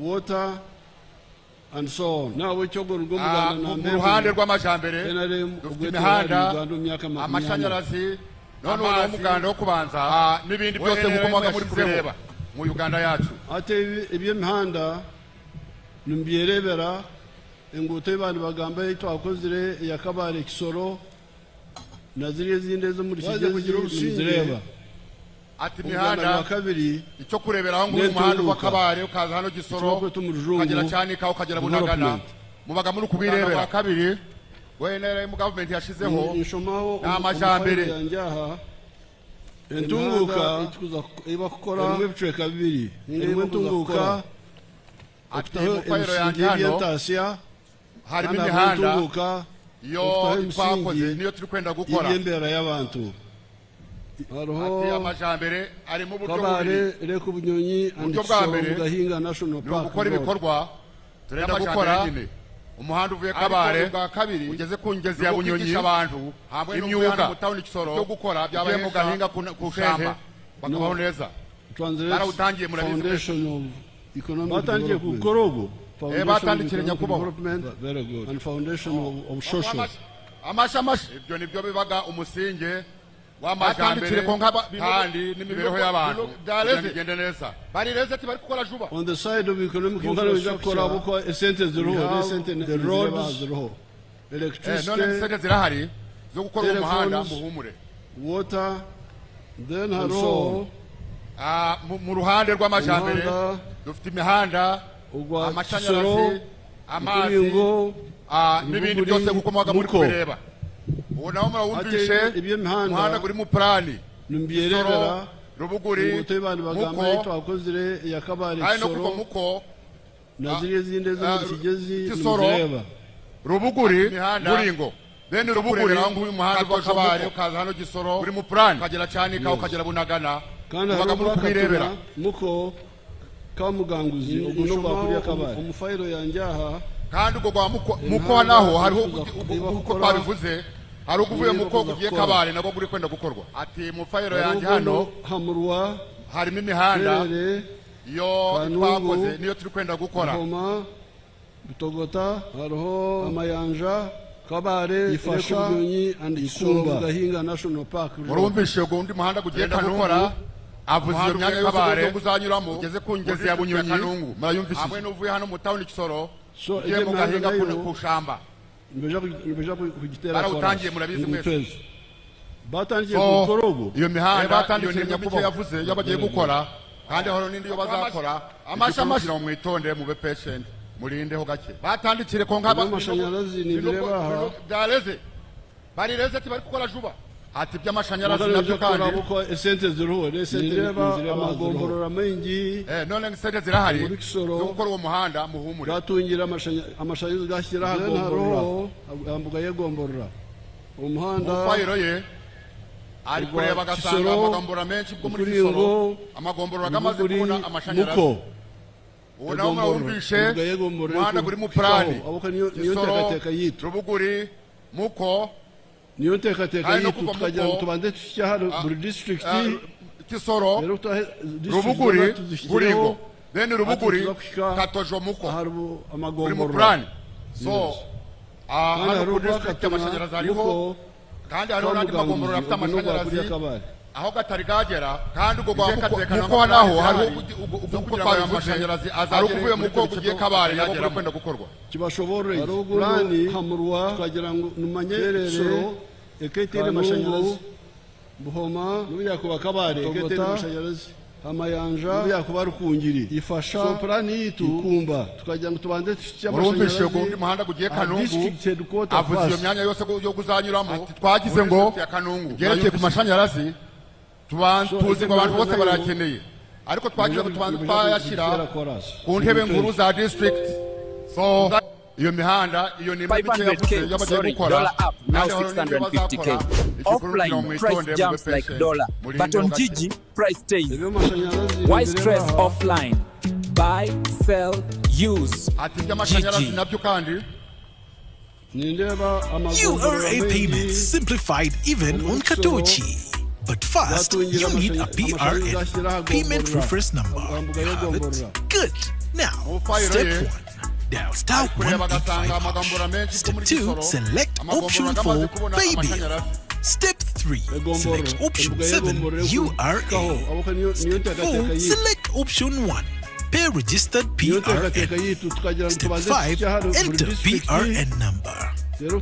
water and so on. Now we talk about uruhande rw'amajambere dufite imihanda amashanyarazi none umuganda wo kubanza n'ibindi byose gukomoka muri kubireba mu Uganda yacu ate ibyo mihanda numbiyerebera inguto y'abantu bagamba twakozire yakabare Kisoro na ziriya zindi zo muri kigezi zireba ati mihanda kabiri icyo kurebera aho ngo umuhanda wa kabare ukaza hano Kisoro kagera cyane ka ukagera bunagana mubaga muri kubirebera kabiri wenera mu government yashizeho n'amajambere entunguka itukuza iba gukora ibice kabiri entunguka ati fayiro yanjye hano harimo imihanda yo twakoze niyo turi kwenda gukora ibyembera y'abantu ati amajambere ari mu buryo bubiri reko bunyonyi andisoro gahinga national park gukora ibikorwa turenda gukora umuhanda uvuye kabare ugeze ku ngezi ya bunyonyi abantu hamwe n'imyuga mu town Kisoro yo gukora byabaye mu gahinga ku shamba bakabaho neza barawutangiye muri foundation economic batangiye ku Korogo batandikire nyakubaho very good and foundation of social amashamashi ibyo nibyo bibaga umusinge w'amajambere kandi n'imibereho y'abantu byagende neza bari reze ati bari gukora juba on the side of economic infrastructure buko essence the roads electricity none sente zirahari zo gukora umuhanda muhumure water then haro mu ruhande rw'amajambere dufite imihanda amashanyarazi amazi n'ibindi byose gukomoka muri kubireba ubu naho murawumvishe umuhanda guri mu plani numbiyerebera rubuguri muko twakozire yakabare Kisoro muko na ziriya zindi zo muri kigezi Kisoro rubuguri buringo bene rubuguri aho nguyu umuhanda wa kabare ukaza hano Kisoro guri mu plani ukagera cyane ka ukagera bunagana kandi muri kubirebera muko kamuganguzi uguno bakuriya kabare umufayiro yanjye aha kandi ugo gwa muko naho hariho uko twabivuze hari ukuvuye muko kugiye kabare nabo buri kwenda gukorwa ati mufayiro yanjye hano hamurwa harimo imihanda yo twakoze niyo turi kwenda gukora bitogota hariho amayanja kabare ifasha bunyonyi and Isumba gahinga national park urumvishe ugo undi muhanda kugiye gukora avuze iyo myanya kabare uzanyuramo ugeze ku ngezi ya bunyonyi murayumvishe hamwe n'uvuye hano mu town Kisoro so igiye mu gahinga ku shamba nibeja kugitera barawutangiye murabizi mwese batangiye ku Korogo iyo mihanda batandikire nyakubaho yavuze yabagiye gukora kandi horo nindi yo bazakora amashamashi mu mwitonde mu be patient murindeho gake batandikire ko nkaba amashanyarazi ni bireba byareze bari reze ati bari gukora juba ati by'amashanyarazi nabyo kandi uko essence ziruho essence amagomborora mengi none essence zirahari zo gukora uwo muhanda muhumure gatungira amashanyarazi gashyira hagomborora ambuga yegomborora umuhanda fayiro ye ari kureba gasanga amagomborora menshi bwo muri Kisoro amagomborora gamaze kubona amashanyarazi uwo nawo mwumvishe umuhanda guri mu plani rubuguri muko niyo tekateka yitu tukajya tubanze tushyira hano buri district Kisoro rubuguri buringo then rubuguri katojo muko amagomborora mu plan so hano ku district amashanyarazi ariho kandi hariho n'andi magomborora afite amashanyarazi aho gatari kagera kandi ubwo muko naho hari uko twari amashanyarazi azari kuvuye muko kugiye kabare yagera kwenda gukorwa kibashobore plani hamurwa twagira ngo numanyerere eketire amashanyarazi buhoma n'ubya kuba kabare eketire amashanyarazi amayanja n'ubya kuba rukungiri ifasha so plani yitu ikumba tukagira ngo tubanze amashanyarazi undi muhanda gugiye Kanungu avuze iyo myanya yose yo kuzanyuramo twagize ngo gerekeye ku mashanyarazi tuzi ngo abantu bose barakeneye ariko twagira ngo tubanze twayashyira ku ntebe nkuru za district so iyo mihanda iyo ni mike yavuze y'abagiye gukora now 650k offline price jumps like dollar but on Gigi price stays. Why stress offline? Buy, sell, use. Gigi. URA payments simplified even on Katochi. But first, you need a BRN payment reference number. You have it? Good. Now, step 1. Dial star 185. Step 2. Select option 4, Pay Bill. Step 3. Select option 7, URA. Step 4. Select option 1. Pay registered PRN. Step 5. Enter PRN number.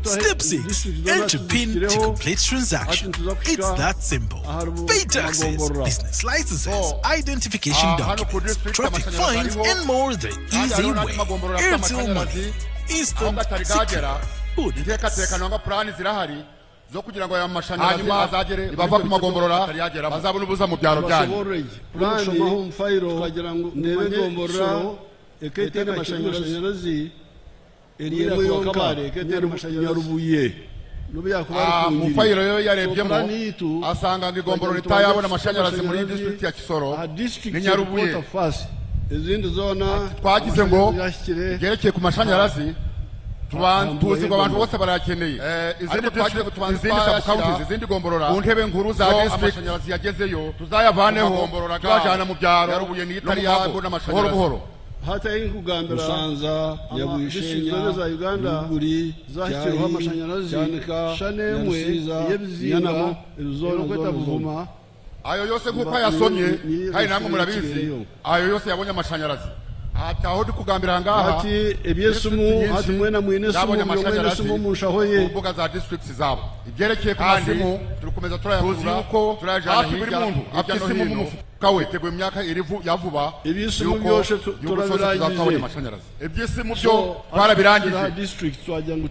Step 6. Enter PIN to complete transaction. It's that simple. Pay taxes, business licenses, identification documents, traffic fines, and more the easy way. Airtel Money. Instant, secure, good. zo kugira ngo aya mashanyarazi azagere bava ku magomborora bazabona ubuza mu byaro byanyu urushomaho umfayiro ukagira ngo ndebe ekete n'amashanyarazi eriye mu kabare ekete n'amashanyarazi mu fayiro yo yarebyemo asanga ngo igomborora itayabona amashanyarazi muri district ya Kisoro ni Nyarubuye izindi zona twagize ngo gerekeye ku mashanyarazi tuzi ngo abantu bose barakeneye izindi sub-counties izindi gomborora ku ntebe nkuru za district amashanyarazi yagezeyo tuzayavaneho tubajana mu byaro Nyarubuye n'itari yabo n'amashanyarazi buhoro hata ingugambira Busanza Nyabwishenya za Uganda buri zashyiriweho amashanyarazi shanemwe yebizina izona kweta buvuma ayo yose nkuko yasomye kandi namwe murabizi ayo yose yabonye amashanyarazi aho dukugambira ngaha ati ebyesumu ati mwena mwine sumu munshahoye mbuga za districts zabo ibyerekeye ku masimu turukomeza turayakura uko turajana buri muntu afisimu mu mufuka we tegwe imyaka irivu yavuba ibyesumu byose turabirangije ibyesimu byo barabirangije district twajya ngo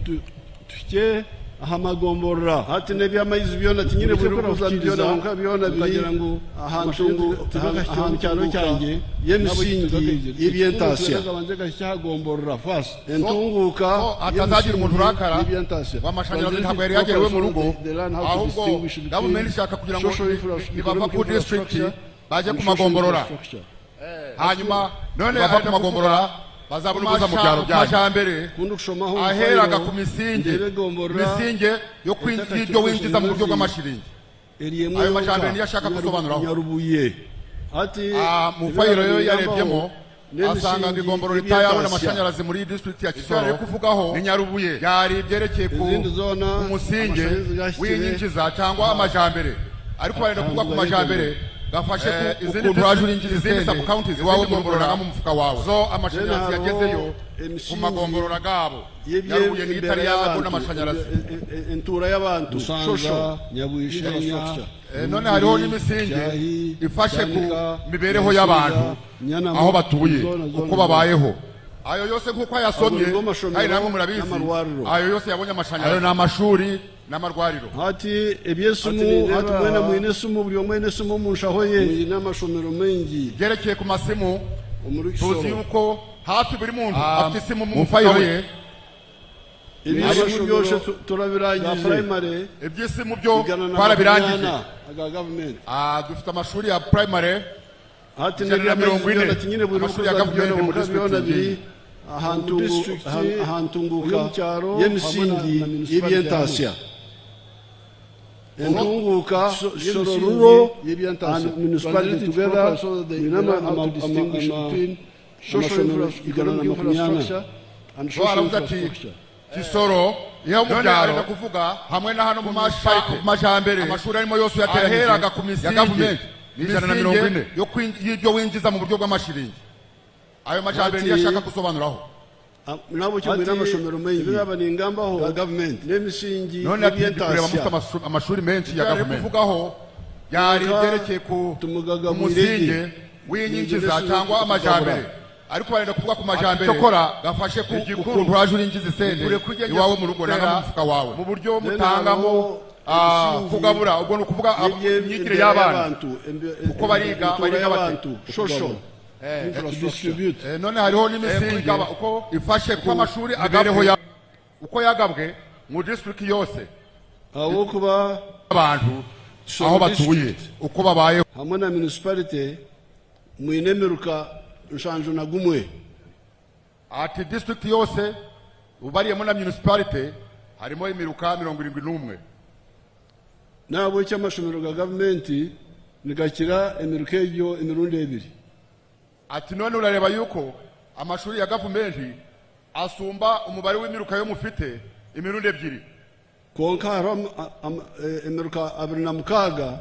tuke ahamagomborora ati nebi amayizi byona tinyire buri kuza byona nka byona bikagira ngo ahantu cyaro cyanjye yemisingi y'ibyentasya gabanje gashyagomborora fast entunguka atazagira umuntu urakara w'amashanyarazi ntabwo yari yagerewe mu rugo ahubwo government ishaka kugira ngo ibava ku district baje ku magomborora hanyuma none bava ku magomborora bazabona ubuza mu byaro by'amajambere aheraga ku misinge yo kwinjira winjiza mu buryo bw'amashiringi ayo majambere niyo ashaka gusobanuraho mu fayiro yo yarebyemo asanga ngo igomborora itayabona amashanyarazi muri district ya Kisoro kuvugaho ni Nyarubuye yari ibyerekeye ku musinge w'inyinjiza cyangwa amajambere ariko barenda kuvuga ku majambere gafashe izindi izindi sub-counties wawe gomborora mu mufuka wawe zo amashanyarazi yagezeyo ku magomborora gabo Nyarubuye n'itari yabo n'amashanyarazi entura y'abantu shosho Nyabwishenya none hariho n'imisinge ifashe ku mibereho y'abantu aho batuye uko babayeho ayo yose nkuko yasomye kandi namwe murabizi ayo yose yabonye amashanyarazi n'amashuri n'amarwariro hati ebyesumu hati mwena mwine sumu buri mwene sumu munshahoye n'amashomero mengi gerekeye ku masimu tuzi yuko hafi buri muntu afite isimu mu fayiro ye ibisimu byose turabirangije primary ibyisimu byo twarabirangije dufite amashuri ya primary hati na 40 buri amashuri ya government mu district ahantunguka yemisingi y'ibyentasya entunguka sororo y'ibyentasya municipality together minama distinguish between social infrastructure and social infrastructure Kisoro iyo mu byaro kuvuga hamwe na hano mu majambere amashuri arimo yose yateraheraga ku misingi ya government ni 140 yo kwinjira winjiza mu buryo bw'amashiringi ayo majambere niyo ashaka gusobanuraho nabo cyo muri amashomero mengi baba ni ingambaho government n'emisingi y'ibyentasya amashuri menshi ya government kuvugaho yari byerekeye ku musingi w'inyinjiza cyangwa amajambere ariko barenda kuvuga ku majambere cyokora gafashe ku kuntu injiza isende iwawe mu rugo nanga mu mufuka wawe mu buryo mutangamo kugabura ubwo no kuvuga imyigire y'abana uko bariga n'abantu shosho none hariho n'imisingi uko ifashe ku amashuri abereho uko yagabwe mu district yose aho kuba abantu aho batuye uko babayeho hamwe na municipality mwinemeruka nshanjo na gumwe ati district yose ubariyemo na municipality harimo imiruka 71 nabo cy'amashomero ga government nigakira imiruka y'ibyo imirundi ebiri ati none urareba yuko amashuri ya gavumenti asumba umubare w'imiruka yo mufite imirundi ebyiri konka emiruka 26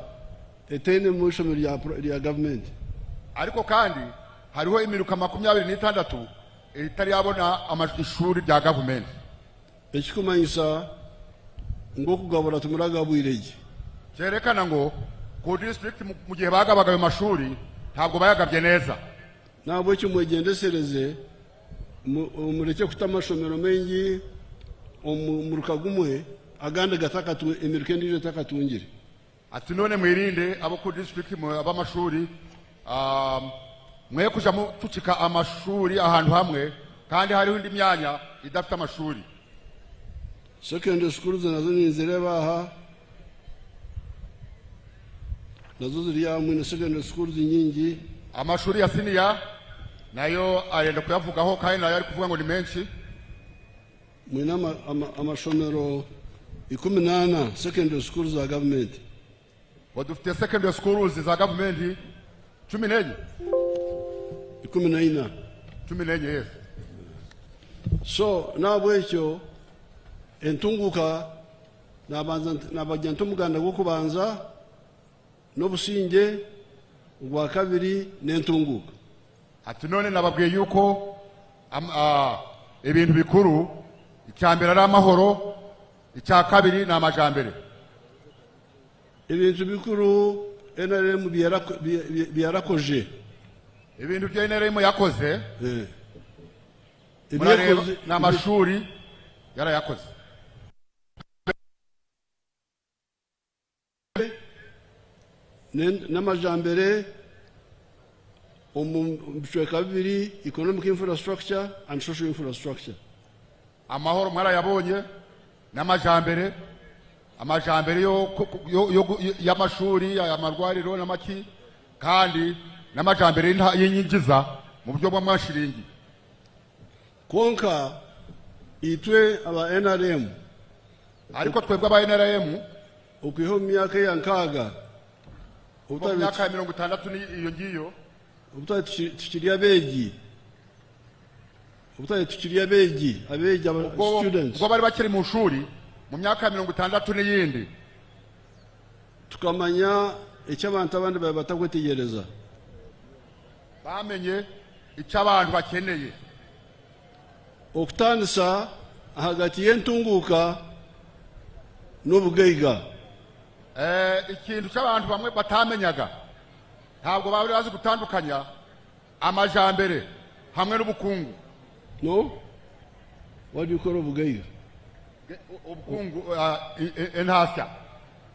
etene mu ishami rya gavumenti ariko kandi hariho imiruka 26 itari yabona amashuri rya gavumenti ekikumanyisa ngo kugabura tumuragabwirege cyerekana ngo ku district mu gihe bagabaga ayo mashuri ntabwo bayagabye neza nabo cyo mwegendesereze mureke kutamashomero mengi umuruka gumwe aganda gatakatu emiruka ndije takatungire ati none mwirinde abo ku district abamashuri mwe kuja tucika amashuri ahantu hamwe kandi hariho indi myanya idafite amashuri secondary schools nazo nizireba aha nazo ziri yamwe na secondary schools nyingi amashuri ya senior nayo arenda kuyavugaho kandi nayo ari kuvuga ngo ni menshi mwina amashomero 18 secondary schools za government wadufite secondary schools za government 14 14 yes so nabo ekyo entunguka nabajantu muganda go kubanza n'obusinge ubwa kabiri n'entunguka ati none nababwiye yuko ibintu bikuru icyambere ari amahoro icya kabiri na amajambere ibintu bikuru NRM byarakoje ibintu bya NRM yakoze na amashuri yarayakoze n'amajambere kabiri economic infrastructure and social infrastructure amahoro mwarayabonye n'amajambere y'amashuri amarwariro n'amaki kandi n'amajambere y'inyigiza mu buryo bw'amashiringi konka itwe aba NRM ariko twebwe aba NRM ukwiho myaka ya nkaga myaka 60 iyo ngiyo tukiriya begi abeji students ubwo bari bakiri mu shuri mu myaka 60 n'iyindi tukamanya icyo abantu abandi batagwetegereza bamenye icyo abantu bakeneye okutandisa hagati y'entunguka n'ubugeiga ikintu cy'abantu bamwe batamenyaga ntabwo bari bazi gutandukanya amajambere hamwe n'ubukungu no what do you call ubugeiga ubukungu enhasya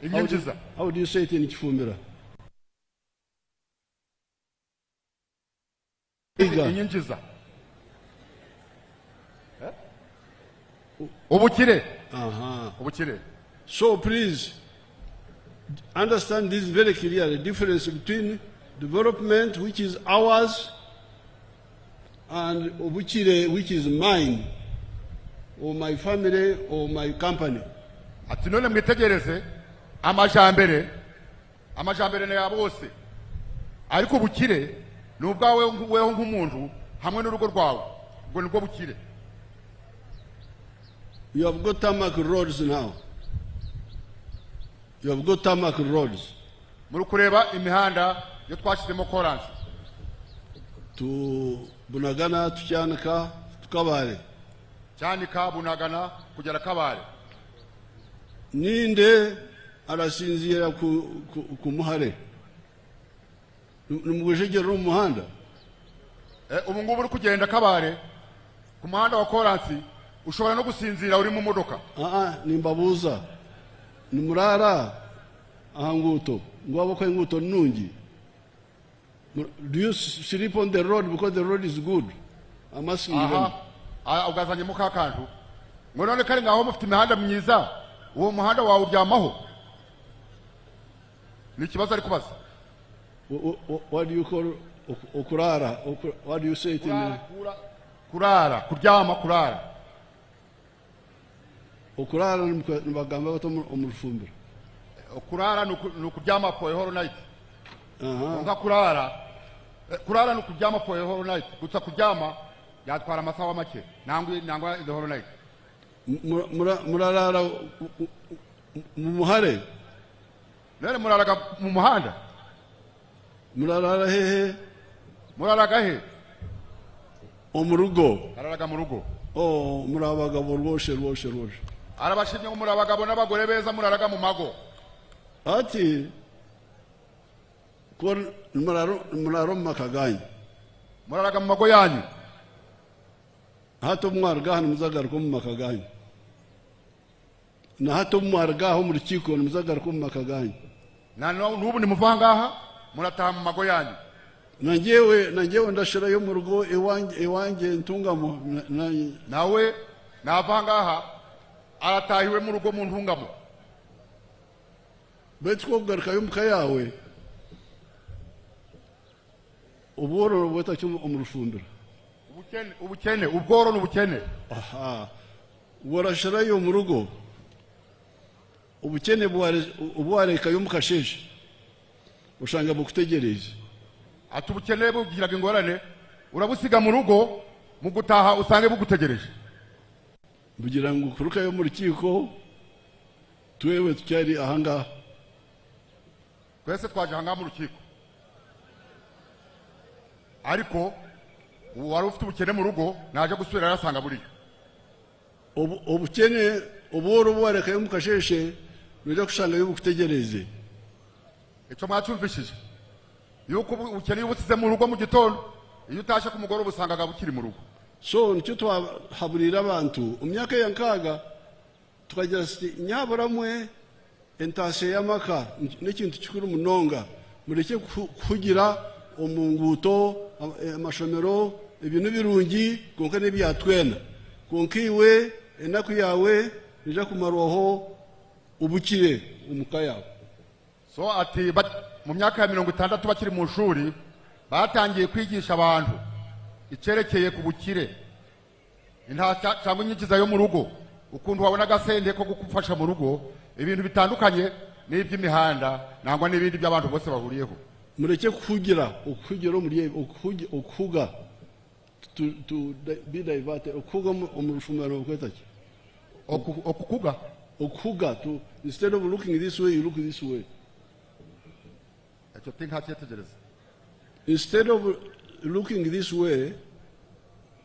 inyinjiza how do you say it in Kifumbira inyinjiza ubukire ubukire so please understand this very clearly, the difference between development, which is ours, and which is mine, or my family, or my company. Ati none mwitegereze amajambere ne yabose ariko ubukire nubwawe weho nk'umuntu hamwe n'urugo rwawe ngo nibwo bukire. You have got tarmac roads now. You have got tarmac roads. Muri kureba imihanda yo twashizemo koransi. Tu Bunagana tucyanika tukabare. Cyanika Bunagana kugera Kabare. Ninde arasinzira ku muhare. Numugejegero umuhanda. Ubu ngubu uri kugenda Kabare ku muhanda wa koransi ushobora no gusinzira uri mu modoka. Nimbabuza. Nimurara ahanguto ngwabo ko inguto nungi. Do you sleep on the road because the road is good? I'm asking you. Ugazanye mukakantu ngo none kare ngaho mufite imihanda myiza uwo muhanda wawe uryamaho ni kibazo ari kubaza. What do you call okurara? What do you say it in kurara kuryama kurara okurara nibagamba bato umurufumbira okurara nukuryama for a whole night. Nka kurara ni kuryama for a whole night. Gutsa kuryama yatwara amasaha make nangwa the whole night. Murarara mu muhare. Nere muraraga mu muhanda. Murarara hehe. Muraraga he. Omurugo. Araraga mu rugo. Oh, murabagabo rwoshe. Arabashimye murabagabo n'abagore beza muraraga mu mago. Ati kon muraro makaganyi. Muraraga mu mago yanyu. Hato mwarga hano muzagaruka mu makaganyi. Na hato mwarga ho muri kiko muzagaruka mu makaganyi. Na nubu ni muvangaha murataha mu mago yanyu. Nanjewe ndashira yo mu rugo iwanje ntungamo nawe navangaha aratahiwe mu rugo mu ntungamo. Betwo garuka yo mukayawe. Uboro bweta cyo umurufumbira. Ubukene. Aha. Warashira yo mu rugo. Ubukene bwareka yo mukasheshe. Ushanga bukutegereze. Ati ubukene bugiraga ingorane urabusiga mu rugo mu gutaha usange bugutegereje. Bugira ngo kuruka yo mu rukiko twewe tucyari ahanga. Twese twaje ahanga mu rukiko. Ariko wari ufite ubukene mu rugo naje gusubira arasanga buri. Ubukene uboro bwareka yo mukasheshe bije kushanga yo bukutegereze. Icyo mwacyumvishije. Yuko ubukene ubusize mu rugo mu gitondo iyo utashe ku mugoroba usangaga bukiri mu rugo. So nicyo twahaburira abantu umyaka yankaga tukagira nyaburamwe entase y'amaka n'ikintu kikuru munonga mureke kugira umunguto amashomero ibintu birungi konka nebyatwena konkiwe enaku yawe nija kumaroho ubukire umukaya. So ati mu myaka ya 60 bakiri mu shuri batangiye kwigisha abantu icerekeye ku bukire cyangwa inyigiza yo mu rugo ukuntu wabona agasende ko gukufasha mu rugo ibintu bitandukanye n'iby'imihanda nangwa n'ibindi by'abantu bose bahuriyeho. Mureke ukugira muri ukuga to be diverted ukuga umurufumero kwetaki okuga to instead of looking this way you look this way. Instead of looking this way,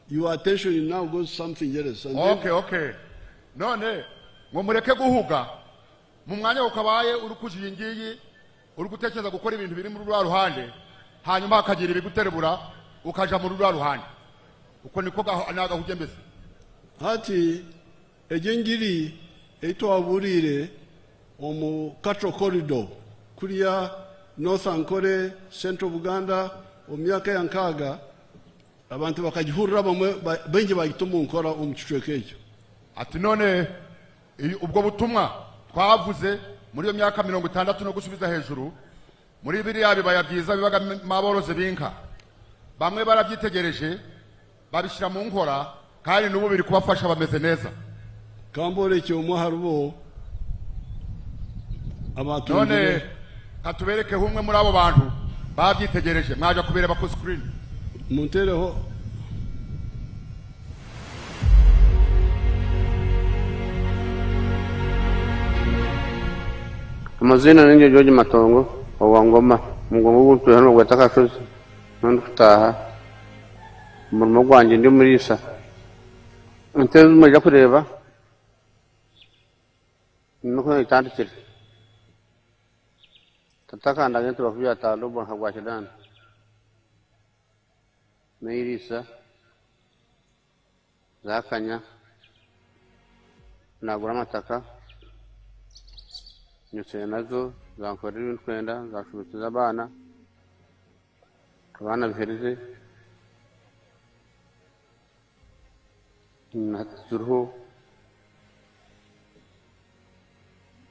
your attention now goes something else. Okay. None ngo mureke guhuga mu mwanya ukabaye uri kujingiyi uri gutekereza gukora ibintu biri muri rwa ruhande hanyuma akagira ibiguterebura ukaja muri rwa ruhande uko niko nagahuge mbese. Hati ejengiri etwaburire omu Katro corridor kuriya North Ankole, Central Uganda, omyaka yankaga abantu bakagihurira bamwe benje bagituma nkora umucicwekejo. Ati none ubwo butumwa twavuze muri yo myaka 60 no gusubiza hejuru muri biriya bibaya byiza bibaga maboroze binka bamwe barabyitegereje babishira mu nkora kandi n'ubu biri kubafasha bameze neza. Kambore cyo muharubo abantu none katubereke humwe muri abo bantu babyitegereje mwaje kubireba ku screen muntereho. Amazina ninje George Matongo owangoma mugomba gutuye hano gwatakashozi nandi kutaha umurimo gwanje ndi muri isa nteze mujya kureba nuko itandikira tatakanda ngento bakuya talo bo hagwashidana meirisa zakanya nagura amataka nyuse nazo zankorera ibintu kwenda zashubiza abana bihereze natuzurho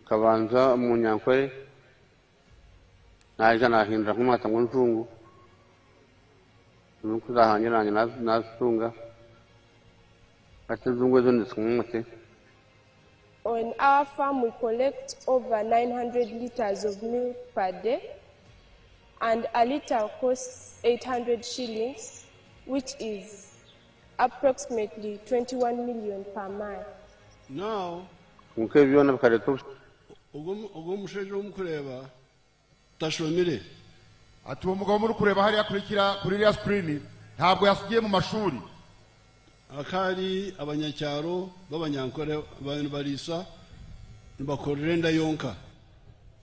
kabanza mu nyankore naje nahindura nk'umwata ngo nzungu nuko zahanyuranye nasunga atuzungu zo ndisumute. On our farm, we collect over 900 liters of milk per day, and a liter costs 800 shillings, which is approximately 21 million per mile. Now, nk'ebyona bikareka ubwo musheje umukureba tashomire ati uwo mugabo muri kureba hariya kurikira kuri iriya screen ntabwo yasigiye mu mashuri akari abanyacyaro b'abanyankore abantu barisa bakorera inda yonka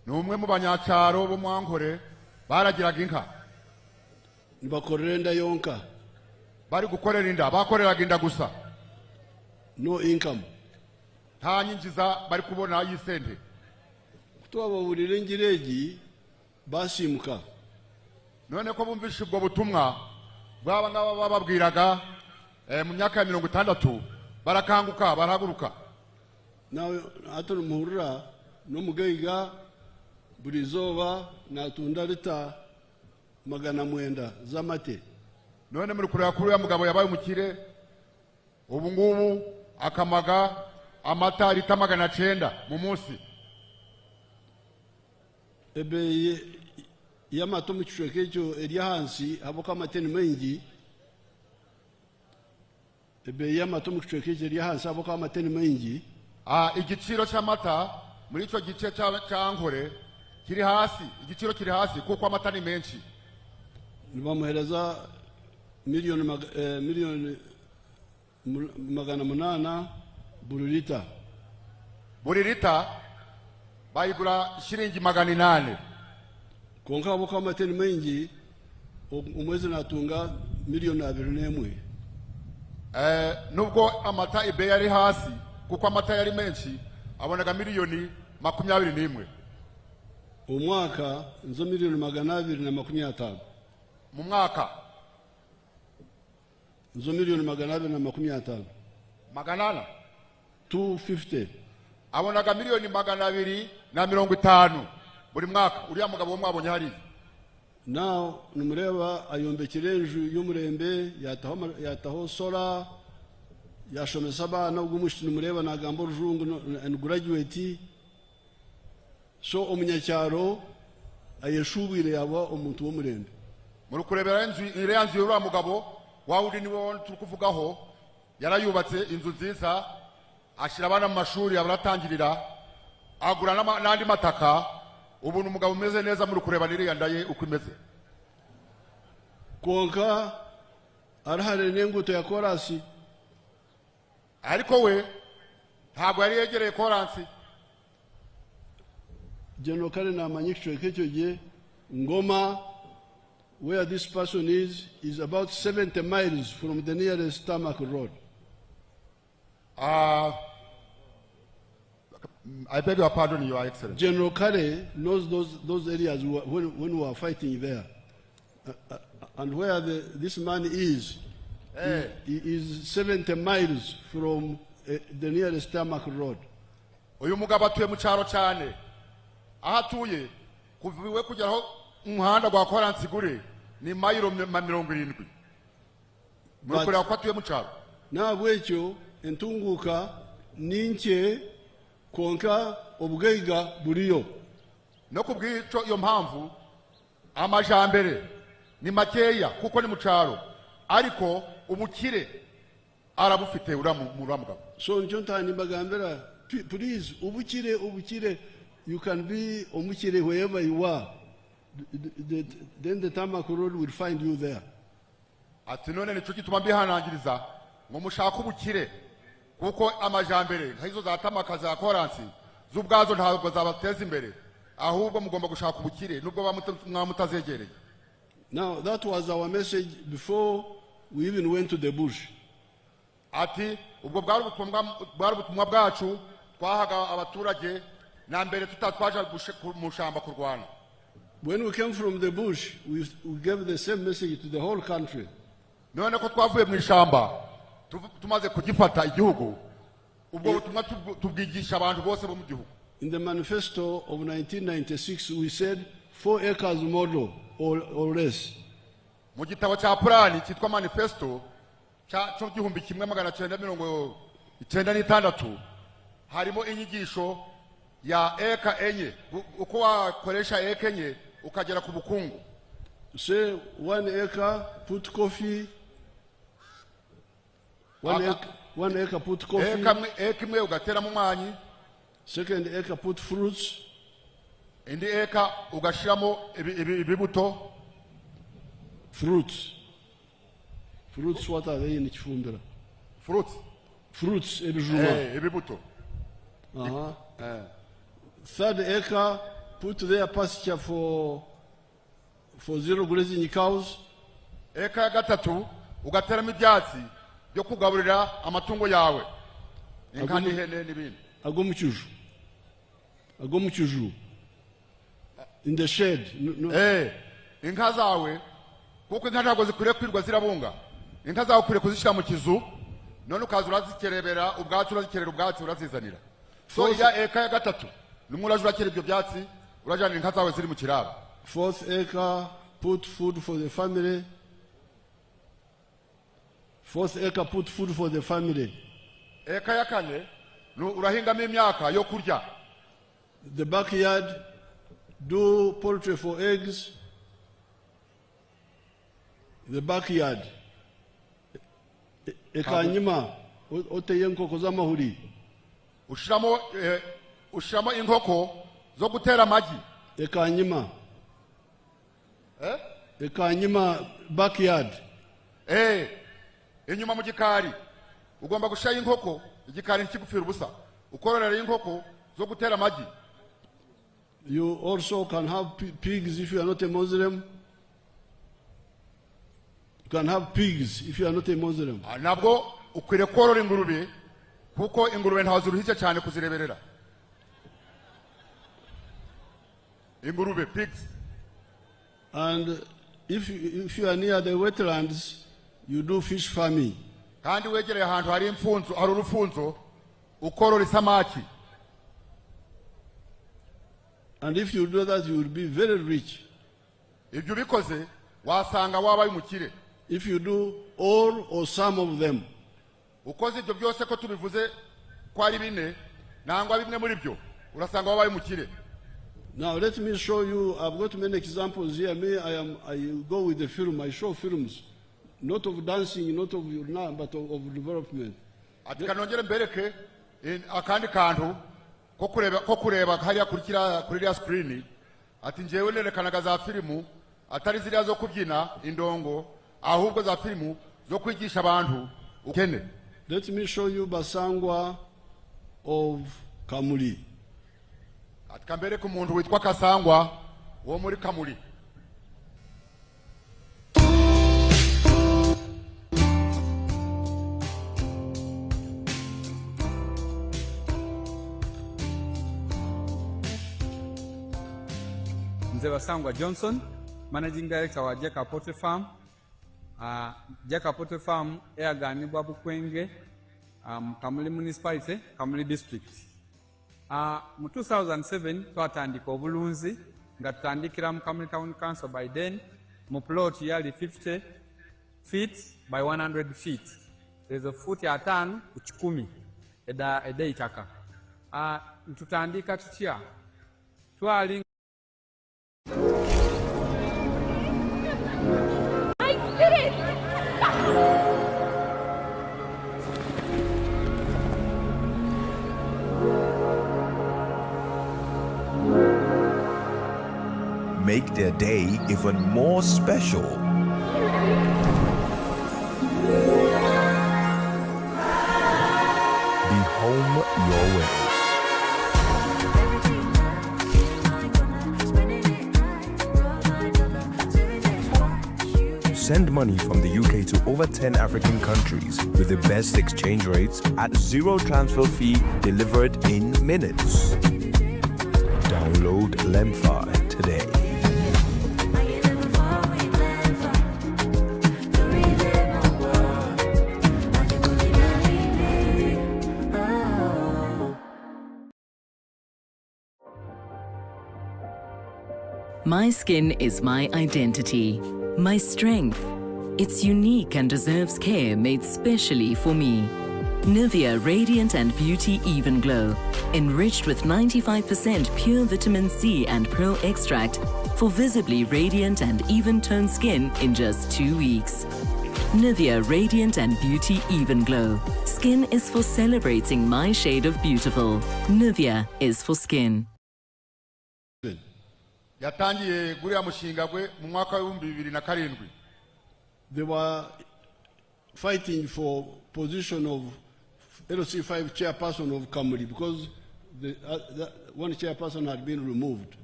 ni umwe mu banyacyaro bo mwankore baragiraga inka bakorera inda yonka bari gukorera inda bakoreraga inda gusa no income nta nyinjiza bari kubona y'isente tubaburire ngiregi basimuka none ko bumvishe ubwo butumwa bwaba ngaba bababwiraga mu myaka ya 60 barakanguka barahaguruka nawe atari muhurura no mugaiga buri zoba natunda lita 900 z'amate none muri kureba kuri ya mugabo yabaye umukire ubu ngubu akamaga amata lita 900 mu munsi ebe yamato mu kiciro k'icyo eri hansi aboka amateni mengi ebe yamato mu kiciro k'icyo eri hansi aboka amateni mengi igiciro cy'amata muri icyo gice cy'ankore kiri hasi igiciro kiri hasi kuko amata ni menshi bamuhereza miliyoni 800 buri lita bayigura shilingi 800 konka aboka amateni mengi umwezi natunga miliyoni 21 nubwo amata ibe yari hasi kuko amata yari menshi abonaga miliyoni 21 umwaka nzo miliyoni 250 mu mwaka nzo miliyoni 250 maganana 250 abonaga miliyoni 250 buri mwaka uriya mugabo wo mwabonye hari now numureba ayombekere enju y'umurembe yataho sora yashomesa abana ubwo umushiti numureba nagambo rujungu and graduate so omunyacyaro ayeshubire yaba umuntu wo murembe muri kurebera inzu irenze y'uriya mugabo wawuri niwo turi kuvugaho yarayubatse inzu nziza ashira abana mu mashuri abaratangirira agura n'andi mataka ubu umugabo umeze neza muri kureba niriya ndaye uko imeze konka arahare n'inguto ya korasi ariko we ntabwo yari yegereye koransi General Kare namanye kicyo k'icyo gihe Ngoma where this person is about 70 miles from the nearest tarmac road. I beg your pardon, Your Excellency. General Kare knows those areas when we were fighting there. And where this man is, he is 70 miles from the nearest tarmac road. Uyu mugabo atuye mu cyaro cyane. Ahatuye kuviwe kugeraho umuhanda gwa koransi gure ni mayiro 70. Muri kureba ko atuye mu cyaro. Nabwecyo entunguka ninke konka obugaiga buriyo no kubwico iyo mpamvu amajambere ni makeya kuko ni mu cyaro ariko ubukire arabufite uramugabo so njo ntani bagambera please ubukire you can be omukire wherever you are then the tarmac road will find you there ati none nico gituma mbihanangiriza ngo mushaka ubukire kuko amajambere nk'izo za tamaka za koransi z'ubwazo ntabwo zabateza imbere ahubwo mugomba gushaka ubukire nubwo mwamutazegereye. Now that was our message before we even went to the bush. Ati ubwo bwari ubutumwa bwacu twahaga abaturage na mbere tutatwaje mu shamba kurwana. When we came from the bush, we gave the same message to the whole country. None ko twavuye mu ishamba tumaze kugifata igihugu ubwo butumwa tubwigisha abantu bose bo mu gihugu. In the manifesto of 1996 we said 4 acres model or less. Mu gitabo cya plani cyitwa manifesto cyo 1996 harimo inyigisho ya eka enye uko wakoresha eka enye ukagera ku bukungu. Say 1 acre put coffee 1 acre put coffee. Eka imwe ugatera mu mwanyi. Second acre put fruits. Indi eka ugashiramo ibibuto. Fruits. Fruits, what are they in Chifumbira? Fruits, ebijuma. Ibibuto. Third acre, put there pasture for zero grazing cows. Eka ya gatatu, ugateramo ibyatsi byo kugaburira amatungo yawe. Inka n'ihene n'ibindi. Agomuchuju. In the shed. Inka zawe, kuko inka ntabwo zikwiriye kwirwa zirabunga. Inka zawe ukwiriye kuzishyira mu kizu, none ukaza urazikerebera ubwatsi, urazikerera ubwatsi, urazizanira. So iya eka ya gatatu, numwe uraje urakera ibyo byatsi, urajyana inka zawe ziri mu kiraro. Fourth acre, put food for the family. Fourth acre, put food for the family. Eka ya kane, urahingamo imyaka yo kurya. The backyard, do poultry for eggs. The backyard. Ekanyima, oteye nkoko z'amahuri. Ushiramo inkoko zo gutera amagi. Ekanyima backyard. Inyuma mu gikari. Ugomba gushira inkoko, igikari ntikigupfira ubusa. Ukororera inkoko zo gutera amagi. You also can have pigs if you are not a Muslim. You can have pigs if you are not a Muslim. Nabwo ukwiriye korora ingurube kuko ingurube ntazuruhije cyane kuzireberera. Ingurube, pigs. And if you are near the wetlands, you do fish farming. Kandi wegereye ahantu hari imfunzo, hari urufunzo, ukorora isamaki. And if you do that, you will be very rich. Ibyo bikoze wasanga wabaye umukire. If you do all or some of them. Ukoze ibyo byose ko tubivuze ko ari bine, nangwa bimwe muri byo, urasanga wabaye umukire. Now let me show you, I've got many examples here. I go with the film, I show films. Not of dancing, not of but of development. Ati kanongere mbereke akandi kantu ko kureba hariya kuri ya screen. Ati njewe nerekanaga za filmu atari ziriya zo kubyina indongo, ahubwo za filmu zo kwigisha abantu ukene. Let me show you Basangwa of Kamuli. Ati kambereke umuntu witwa Kasangwa wo muri Kamuli. Musevrni Johnson, Managing Director wa Jeka Poultry Farm. Jeka Poultry Farm eyaganibwa Bukwenge, Kamuli Municipality, Kamuli District. Mu 2007 twatandika obulunzi nga tutandikira mu Kamuli Town Council by then mu plot yali 50 feet by 100 feet. There's a foot ya 5 ku 10 eda itaka. Tutandika tutya twali make their day even more special. Be home your way. Send money from the UK to over 10 African countries with the best exchange rates at zero transfer fee, delivered in minutes. Download Lemfi today. My skin is my identity, my strength. It's unique and deserves care made specially for me. Nivea Radiant and Beauty Even Glow, enriched with 95% pure vitamin C and pearl extract for visibly radiant and even-toned skin in just 2 weeks. Nivea Radiant and Beauty Even Glow. Skin is for celebrating my shade of beautiful. Nivea is for skin. yatangiye guriya mushinga gwe mu mwaka wa 2007. They were fighting for position of LC5 chairperson of Kamuri because one chairperson had been removed.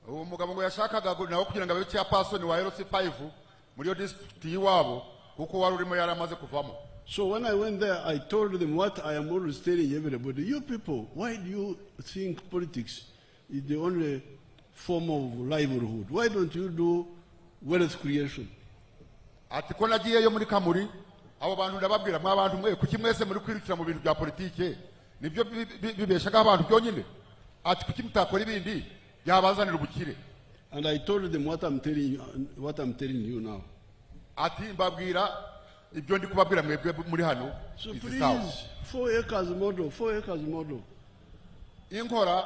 Umugabo ngo yashakaga nawo kugira ngo abe chairperson wa LC5 muri yo district yiwabo kuko wari urimo yaramaze kuvamo. So when I went there, I told them what I am always telling everybody: you people, why do you think politics is the only form of livelihood? Why don't you do wealth creation? Ati ko nagiyeyo muri Kamuri abo bantu ndababwira mwa bantu mwe kuki mwese muri kwirukira mu bintu bya politike nibyo bibeshaga abantu byonyine ati kuki mutakora ibindi byabazanira ubukire. And I told them what I'm telling you now. Ati mbabwira ibyo ndi kubabwira mwebwe muri hano. So please, 4 acres model. Inkora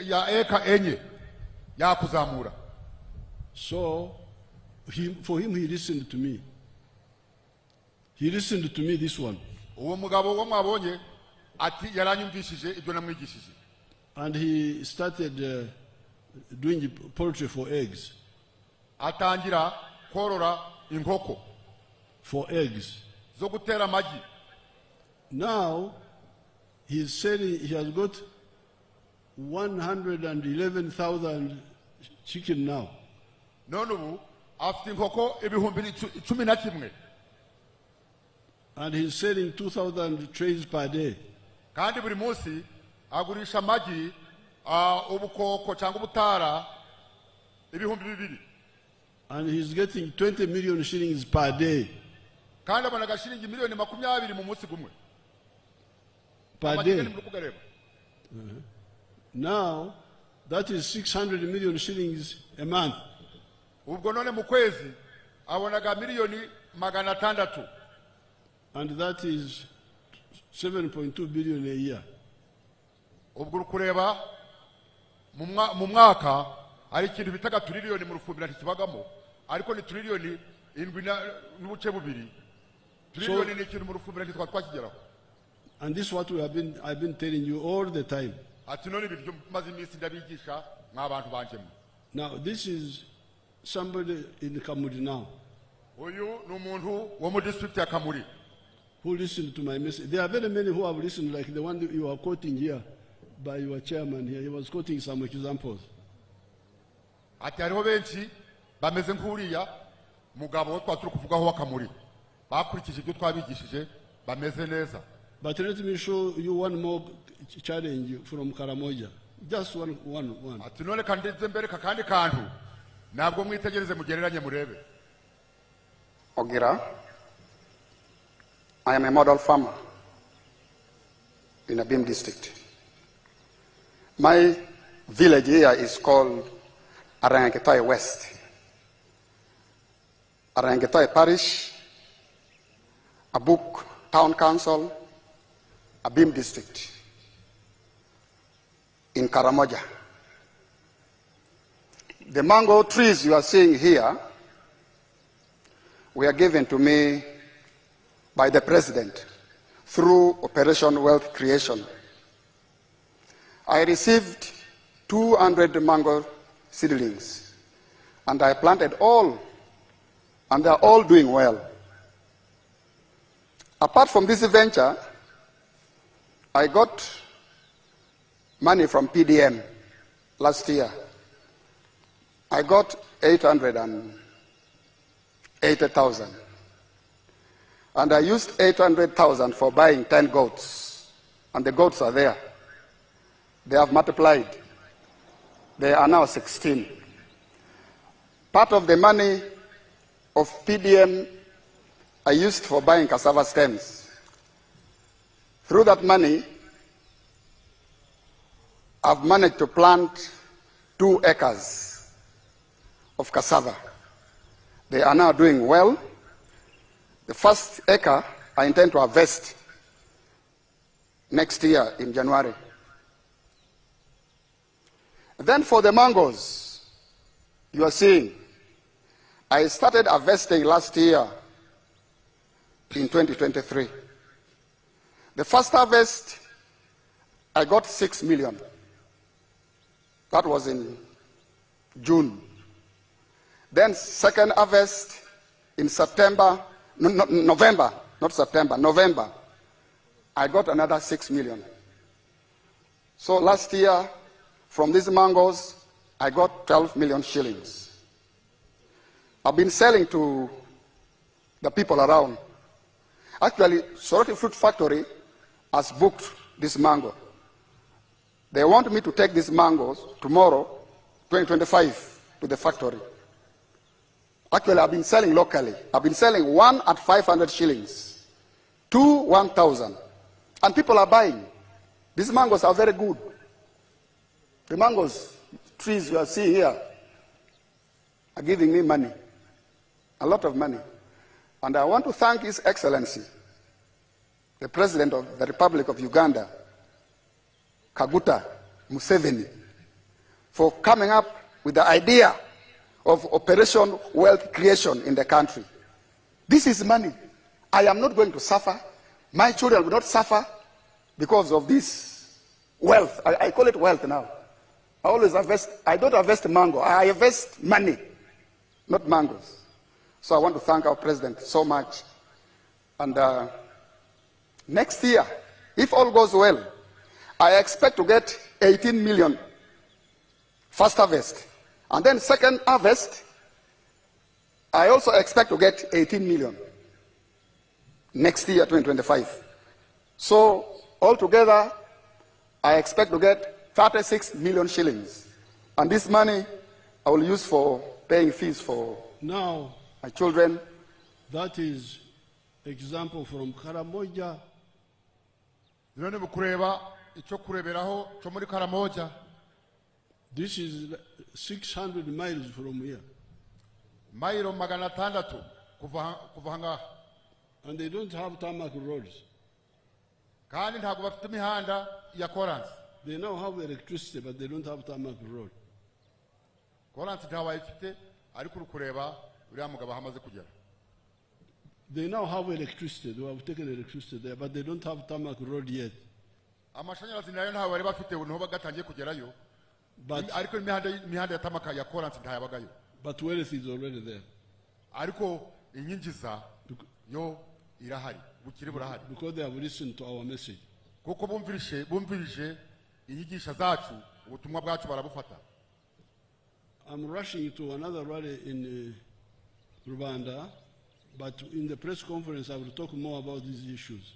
ya eka enye ya kuzamura. So for him he listened to me. He listened to me this one. Uwo mugabo wo mwabonye ati yaranyumvishije ibyo namwigishije. And he started doing poultry for eggs. Atangira korora inkoko for eggs. Zo gutera amagi. Now he's selling, he has got 111,000 chicken now. None ubu afite inkoko ibihumbi 11. And he's selling 2,000 trays per day. Kandi buri munsi agurisha amagi ubukoko cyangwa ubutara ibihumbi 2. And he's getting 20 million shillings per day. Kandi abanaga shilingi miliyoni 20 mu munsi gumwe. Per day. Now, that is 600 million shillings a month. Ubwo none mu kwezi abonaga miliyoni 600. And that is 7.2 billion a year. Ubwo kureba mu mwaka ari ikintu bitaga trillion mu rufumbira ntikibagamo ariko ni trillion 7.2. Trillion ni ikintu mu rufumbira ntitwakigeraho. And this is what I've been telling you all the time. Ati none ibyo maze iminsi ndabigisha nk'abantu banjemo. Now this is somebody in Kamuri now. Uyu ni umuntu wo mu district ya Kamuri. Who listened to my message. There are very many who have listened, like the one that you are quoting here by your chairman here. He was quoting some examples. Ati hariho benshi bameze nk'uriya mugabo wo twaturi kuvugaho wa Kamuri bakurikije ibyo twabigishije bameze neza. But let me show you one more challenge from Karamoja. Just one. Ati none kandi mbere kakandi kantu nabwo mwitegereze mugereranye murebe. Ogira, I am a model farmer in Abim district. My village here is called Arangetoi West. Arangetoi Parish, Abuk Town Council, Abim district in Karamoja. The mango trees you are seeing here were given to me by the President through Operation Wealth Creation. I received 200 mango seedlings, and I planted all, and they are all doing well. Apart from this venture, I got money from PDM last year. I got 880,000. And I used 800,000 for buying 10 goats. And the goats are there. They have multiplied. They are now 16. Part of the money of PDM I used for buying cassava stems. Through that money, I've managed to plant 2 acres of cassava. They are now doing well. The first acre I intend to harvest next year in January. Then for the mangoes, you are seeing, I started harvesting last year in 2023. The first harvest, I got 6 million. That was in June. Then second harvest in November, not September, November, I got another 6 million. So last year, from these mangoes, I got 12 million shillings. I've been selling to the people around. Actually, Soroti Fruit Factory has booked this mango. They want me to take these mangoes tomorrow, 2025, to the factory. Actually, I've been selling locally. I've been selling one at 500 shillings, two 1,000. And people are buying. These mangoes are very good. The mangoes, trees you are seeing here, are giving me money, a lot of money. And I want to thank His Excellency, the President of the Republic of Uganda, Kaguta Musevrni, for coming up with the idea of Operation Wealth Creation in the country. This is money. I am not going to suffer. My children will not suffer because of this wealth. I call it wealth now. I always invest. I don't invest mango. I invest money, not mangoes. So I want to thank our president so much. And next year, if all goes well, I expect to get 18 million first harvest. And then second harvest, I also expect to get 18 million next year, 2025. So altogether, I expect to get 36 million shillings. And this money I will use for paying fees for now my children. That is example from Karamoja. This is 600 miles from here. And they don't have tarmac roads. They now have electricity, but they don't have tarmac road. They now have electricity. They have taken electricity there, but they don't have tarmac road yet. But wealth is already there. Because they have listened to our message. I'm rushing to another rally in Rwanda, but in the press conference I will talk more about these issues.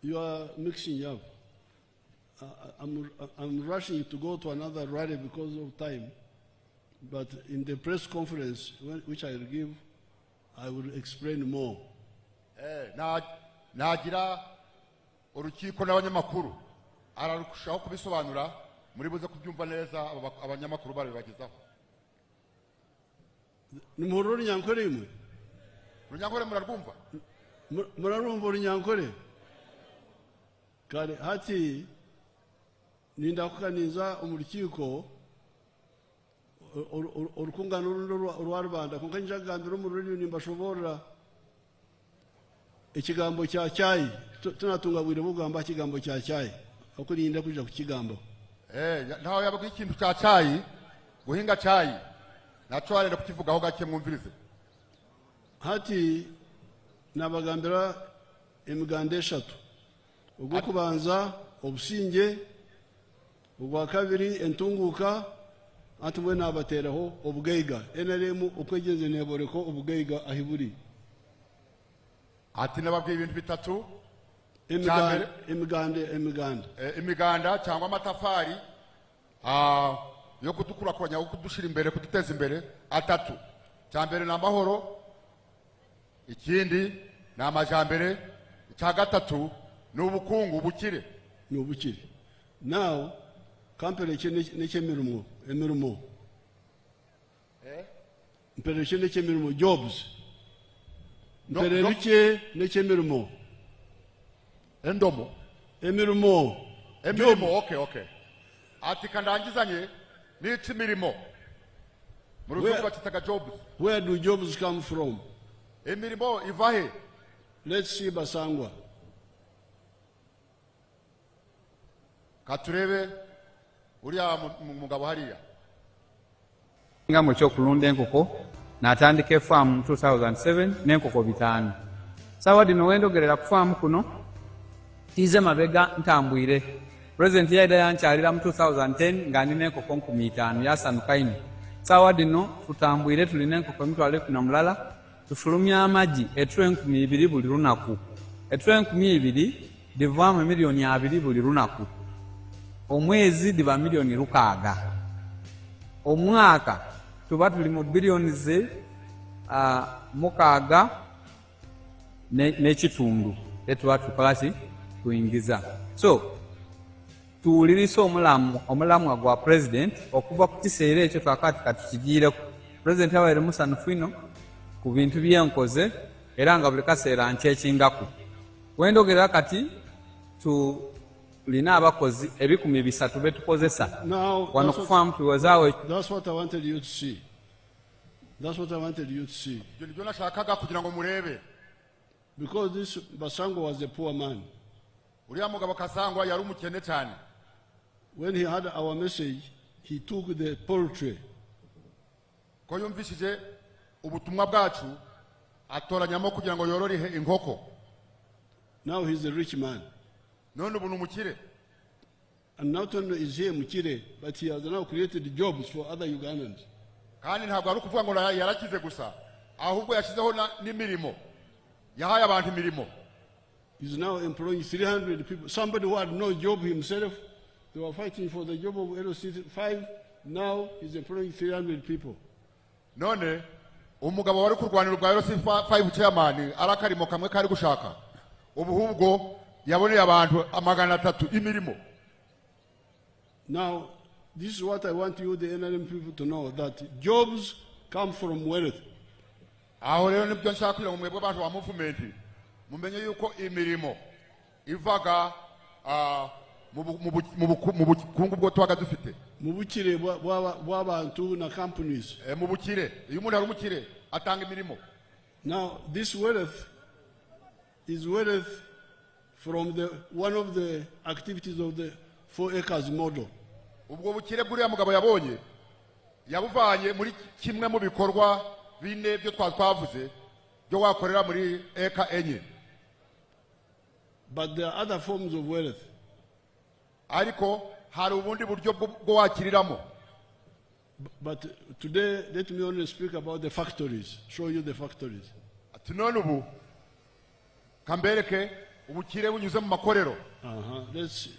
You are mixing up. I'm rushing to go to another rally because of time, but in the press conference which I will give, I will explain more. Nagira urukiko n'abanyamakuru ararushaho kubisobanura muri buze kubyumva neza abanyamakuru barabibagezaho. Ni muhoro nyankore imwe. Runyankore murarwumva? Murarumva runyankore? Kare hati nindakukaniza umurukiko urukungano rwa Rwanda kuko njagambira umururi nimbashobora ikigambo cya cyayi tunatungabwire bugamba ikigambo cya cyayi akurinda kuja ku kigambo ntaho yabaga ikintu cya cyayi guhinga cyayi naco arenda kukivugaho gake mwumvirize hati nabagambira imiganda eshatu ubwo kubanza obusinge ubwa kabiri entunguka atubwe nabateraho obugeiga NRM ukwegenze neboreko obugeiga ahiburi ati nababwiye ibintu bitatu imiganda cyangwa amatafari yo kudukurakuranya yo kudushira imbere kuduteza imbere atatu cyambere na mahoro ikindi na amajambere cya gatatu n'ubukungu bukire now company n'emirimo mpereche n'emirimo jobs mpereche n'emirimo endomo emirimo okay ati kandangizanye n'iki mirimo mu ruzungu bakitaga jobs. Where do jobs come from? Emirimo iva he? Let's see Basangwa. Katurebe uriya mugabo hariya nga mu kyokulunda enkoko n'atandika efaamu mu 2007 n'enkoko 5. Sawa dino wendogerera ku faamu kuno tize mabega ntambwire. President yaida yankyalira mu 2010 nga ndina enkoko 5,000 yasanuka ino. Sawa dino tutambwire tulina enkoko 1,200 tufulumya amagi etule 2,000 buli lunaku. Etule 2,000 divaamu milioni 2 buli lunaku. Omwezi diba milioni 6. Omwaka tuba tuli mu bilioni ze 6 n'ekitundu etuba tukolaki kuyingiza. So tuwulirisa omulamwa gwa president okuva ku kiseera ekyo twakati katukigiireko. President abaire musanufu ino ku bintu byenkoze era nga buli kaseera nkyekingako. Wendogerera kati tulina abakozi 300 betukozesa wano ku faamu tuwezaawo. That's what I wanted you to see. That's what I wanted you to see. Because this Basango was a poor man. When he had our message, he took the poultry. Now he's a rich man. And not only is he a Mukire, but he has now created jobs for other Ugandans. He's now employing 300 people. Somebody who had no job himself, they were fighting for the job of LC5. Now he's employing 300 people. None, umugabo wari kurwanira rwa LC5 chairman arakarimo kamwe kari gushaka. Ubuhubwo yaboneye abantu 300 imirimo. Now, this is what I want you, the NRM people, to know, that jobs come from wealth. Mubukire bw'abantu na companies. Now, this wealth is wealth from one of the activities of the 4 acres model. Ubwo bukire buriya mugabo yabonye yabuvanye muri kimwe mu bikorwa bine byo twavuze byo wakorera muri eka enye. But there are other forms of wealth. Ariko hari ubundi buryo bwo wakiriramo. But today let me only speak about the factories, show you the factories. Tunone ubu kambereke ubukire bunyuze mu makorero. Let's see.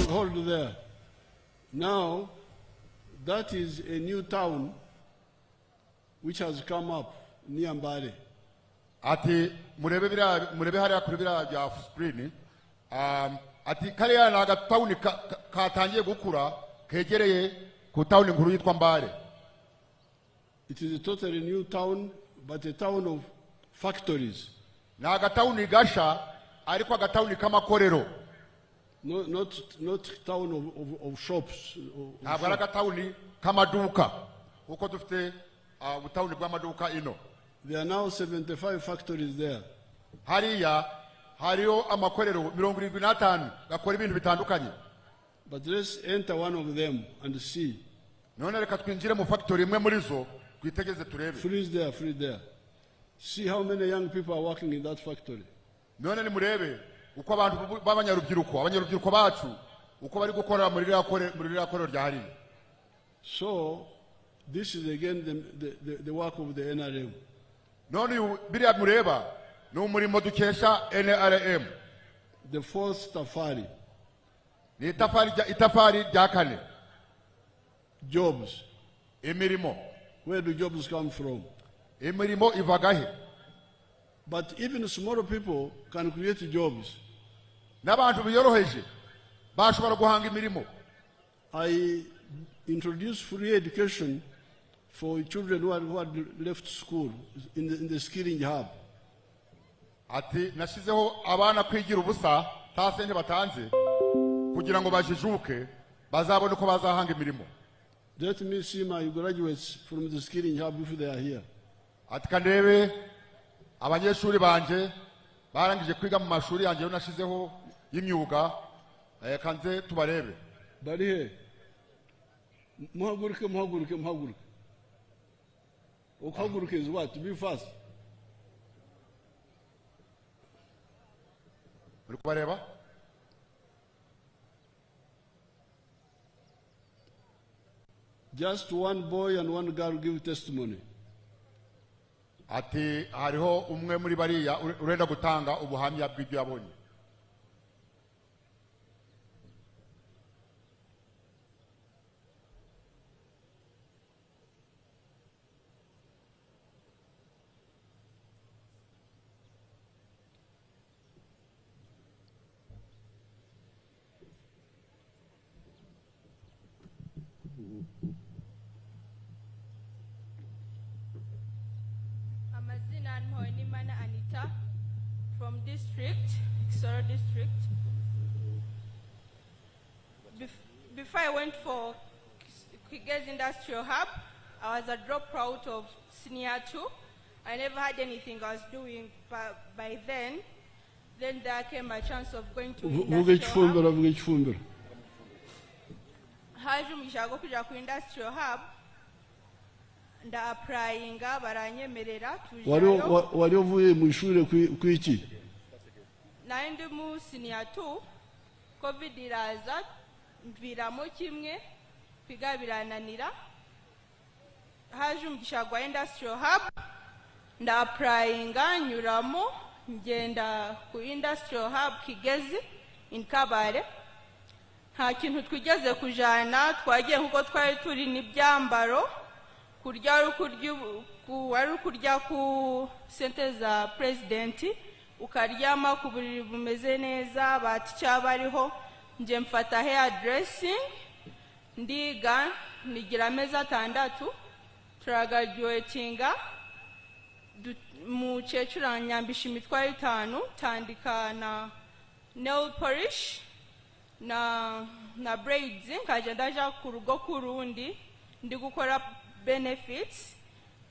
Hold there. Now, that is a new town which has come up near Mbale. Ati murebe hariya kuri biriya bya screen. Ati kariya ni agatawuni katangiye gukura kegereye ku town nkuru yitwa Mbale. It is a totally new town, but a town of factories. Ni agatawuni gasha ariko agatawuni k'amakorero. Not town of shops. Agatawuni k'amaduka. Uko dufite ubutawuni bw'amaduka ino. There are now 75 factories there. Hariya hariyo amakorero 75 gakora ibintu bitandukanye. But let's enter one of them and see. None reka twinjire mu factory imwe muri zo twitegeze turebe. Freeze there. See how many young people are working in that factory. None ni murebe uko abantu abanyarubyiruko bacu uko bari gukora muri rya korero rya hariya. So this is again the work of the NRM. None biriya mureba ni umurimo dukesha NRM. The fourth tafari. Ni itafari rya kane. Jobs. Imirimo. Where do jobs come from? Imirimo ivagahe. But even small people can create jobs. N'abantu biyoroheje bashobora guhanga imirimo. I introduced free education for children who had left school in the skilling hub. ati nashizeho abana kwigira ubusa nta sente batanze kugira ngo bajijuke bazabone ko bazahanga imirimo. Let me see my graduates from the skilling hub if they are here. Ati kandebe abanyeshuri banje barangije kwiga mu mashuri yanjye nashizeho y'imyuga kanze tubarebe. Bari he? Muhaguruke. Ukaguruke is what? To be fast. Uri kubareba? Just one boy and one girl give testimony. Ati hariho umwe muri bariya urenda gutanga ubuhamya bw'ibyo yabonye. From Kisoro district. Before I went for Kigezi Industrial Hub, I was a dropout of senior 2. I never had anything I was doing by then. Then there came a chance of going to Industrial Hub. Haje umushago kuja ku Industrial Hub. Nda applyinga baranyemerera tujayo. Wari uvuye mu ishure kwiki? Naende mu senior 2 COVID iraza mviramo kimwe kwiga birananira. Haje umugisha gwa Industrial Hub nda applyinga nyuramo ngenda ku Industrial Hub Kigezi in Kabare. Nta kintu twigeze kujana twagiye nkuko twari turi n'ibyambaro kurya ku sente za president ukaryama ku buriri bumeze neza bati cyabariho nje mfata hair dressing ndiga nigira amezi 6 turagraduatinga mu cecura nyambisha imitwaro 5 tandika na nail polish na braids nkaje ndaja ku rugo kurundi ndi gukora benefits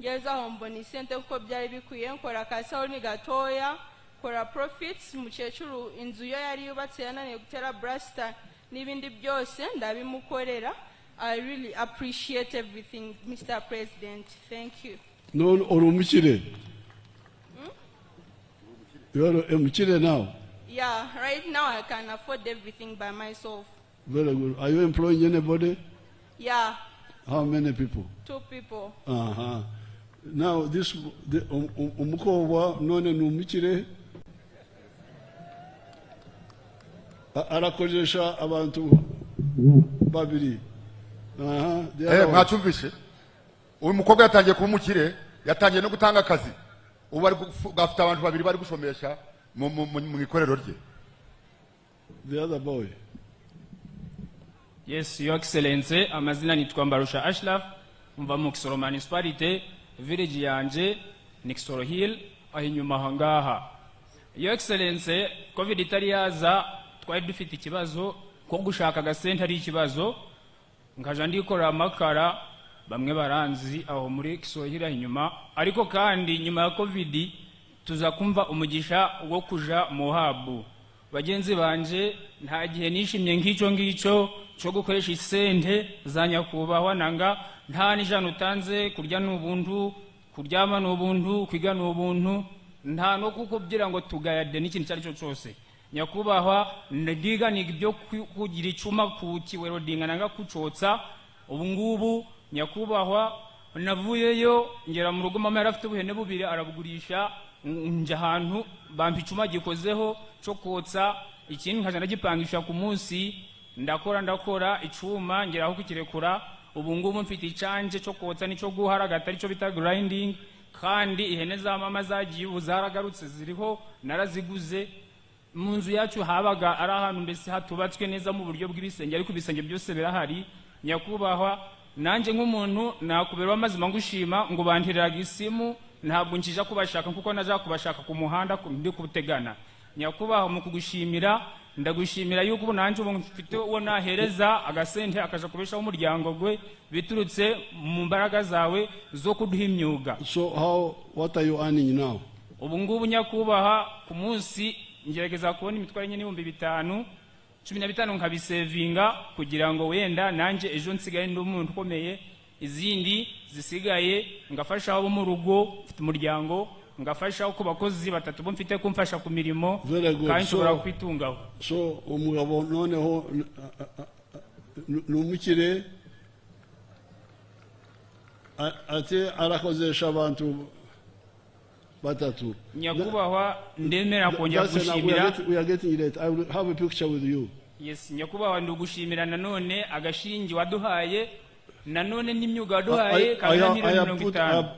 ngeza homboni sente uko byari bikuye nkora kasaoni gatoya kora profits mukecuru inzu yo yari yubatse yananiye gutera blaster n'ibindi byose ndabimukorera. I really appreciate everything, Mr. President. Thank you. No, orumukire. You are umukire now? Yeah, right now I can afford everything by myself. Very good. Are you employing anybody? Yeah. How many people? 2 people. Now this umukobwa none numukire arakoresha abantu babiri. Mwachumvishe uyu mukobwa yatangiye kuba umukire, yatangiye no gutanga akazi. Ubu ari gafite abantu babiri bari gushomesha mu ikorero rye. The other boy. Yes, Your Excellency, amazina nitwa Mbarusha Ashraf, mva mu Kisoro Municipality, village yanje ni Kisoro Hill, ahinyuma hangaha. Your Excellency, COVID itari yaza, twari dufite ikibazo ko gushaka gasente ari ikibazo, nkaja ndikorera amakara, bamwe baranzi aho muri Kisoro Hill ahinyuma, ariko kandi nyuma ya COVID tuza kumva umugisha wo kuja mu habu. Bagenzi banje nta gihe nishimye ngicyo cyo gukoresha isente za nyakubahwa nanga nta nijana utanze kurya n'ubuntu kuryama n'ubuntu kwiga n'ubuntu nta no kukubyira ngo tugayade n'ikintu cyari cyo cyose. Nyakubahwa ndiga ni ibyo kugira icuma ku kiwero dinga nanga kucotsa. Ubu ngubu nyakubahwa navuyeyo ngera mu rugo mama yarafite ubuhene bubiri arabugurisha nje ahantu bampa icuma gikozeho cyo kotsa ikindi nkaje ndagipangisha ku munsi ndakora icuma ngeraho kukirekura. Ubu ngubu mfite icanje cyo kotsa nico guharagata arico bita grinding, kandi ihene za mama zagiye uzaragarutse ziriho naraziguze. Mu nzu yacu habaga ari ahantu mbese hatubatswe neza mu buryo bw'ibisenge, ariko ibisenge byose birahari. Nyakubahwa nanje nk'umuntu nakuberwa amazima ngushima ngo bantiriraga isimu ntabwo nkija kubashaka kuko naja kubashaka ku muhanda ndi kubutegana. Nyakubahwa mu kugushimira ndagushimira yuko ubu nanje ubu mfite uwo nahereza agasente akaja kubeshaho umuryango gwe biturutse mu mbaraga zawe zo kuduha imyuga. So what are you earning now? Ubu ngubu nyakubahwa ku munsi ngerageza kubona imitwaro nye n'ibihumbi 5 15 nkabisevinga kugira ngo wenda nanje ejo nsigaye ndi umuntu ukomeye, izindi zisigaye ngafasha abo mu rugo mfite umuryango, ngafasha uko bakozi batatu bo mfite kumfasha ku mirimo kandi nshobora kwitungaho. So umugabo noneho numukire ate arakozesha abantu batatu. Nyakubahwa ndemera kongera gushimira. We are getting late. I will have a picture with you. Yes, nyakubahwa ndugushimira nanone agashingi waduhaye nanone n'imyuga waduhaye kandi